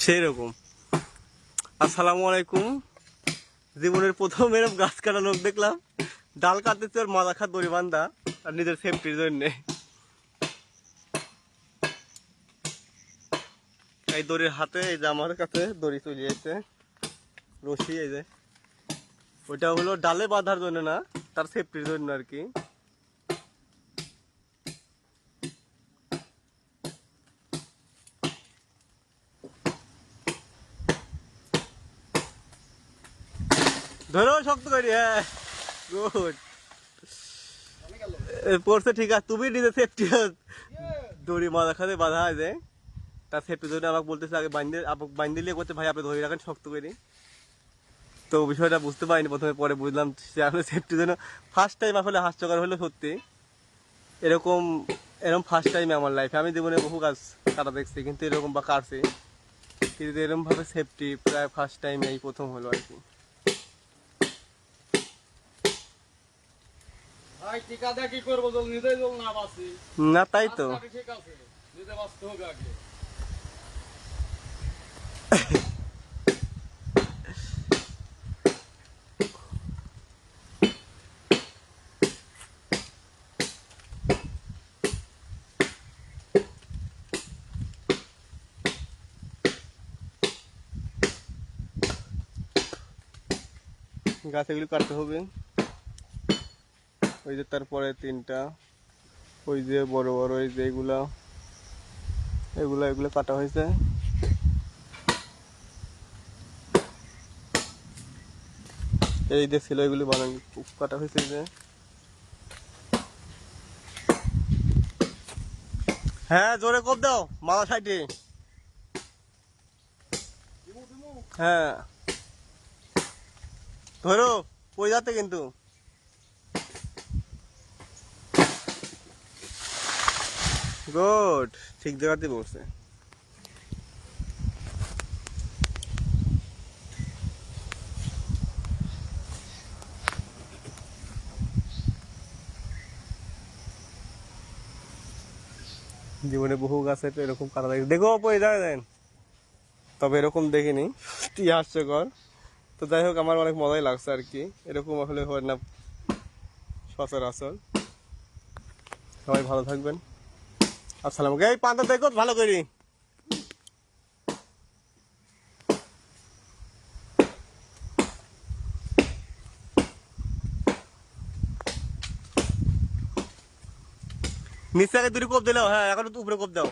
সেই রকম। আসসালামু আলাইকুম। জীবনের প্রথম এরকম গাছ কাটা লোক দেখলাম, ডাল কাটতেছে ওর মাথা খা দড়ি বান্ধা আর নিজের সেফটির জন্য। এই দড়ির হাতে, এই যে আমার কাছে দড়ি চলে যাচ্ছে, রশি। এই যে ওইটা হলো ডালে বাঁধার জন্য না, তার সেফটির জন্য আর কি। ধরো শক্ত করি। হ্যাঁ, গুড। পড়ছে ঠিক আছে। তুমি নিজে সেফটি দড়ি মাথা খাতে বাঁধা আছে, তার সেফটির জন্য আমাকে বলতেছে আগে বাইন্দিলে করতে, ভাই আপনি ধরে রাখেন শক্ত করে। তো বিষয়টা বুঝতে পারিনি প্রথমে, পরে বুঝলাম সে আসলে সেফটির জন্য। ফার্স্ট টাইম আসলে হাস্যকর হলো সত্যি। এরকম এরকম ফার্স্ট টাইম আমার লাইফে। আমি জীবনে বহু গাছ কাটা দেখছি, কিন্তু এরকম বা কাটছি, কিন্তু এরকম ভাবে সেফটি প্রায় ফার্স্ট টাইম এই প্রথম হলো আর কি। ভাই টিকা দিয়ে কি করবো, জল নিজেই জল না বাঁচি না তাই তো। ঠিক আছে, নিজে বাঁচতে হবে আগে। গাছ এগুলো কাটতে হবে। ওই যে তারপরে তিনটা, ওই যে বড় বড় এই যে এগুলা এগুলা এগুলো কাটা হয়েছে। এই যে ছিল এগুলি বানানো কাটা হয়েছে। এই যে হ্যাঁ, জোরে কোপ দাও মাথা সাইডে। হ্যাঁ ধরো, ওই যাতে কিন্তু। গুড, ঠিক জায়গাতে পড়ছে। জীবনে বহু গাছে তো এরকম কাটা দেখি, দেখো পড়ে যাবেন, তবে এরকম দেখিনি। কি হাস্যকর। তো যাই হোক, আমার অনেক মজাই লাগছে আর কি। এরকম আসলে হয় না সচরাচর। সবাই ভালো থাকবেন। আসসালাম। এই পান্তা দেখো ভালো করি। নিচে আগে দুটি কোপ দিলেও, হ্যাঁ এখন উপরে কোপ দাও।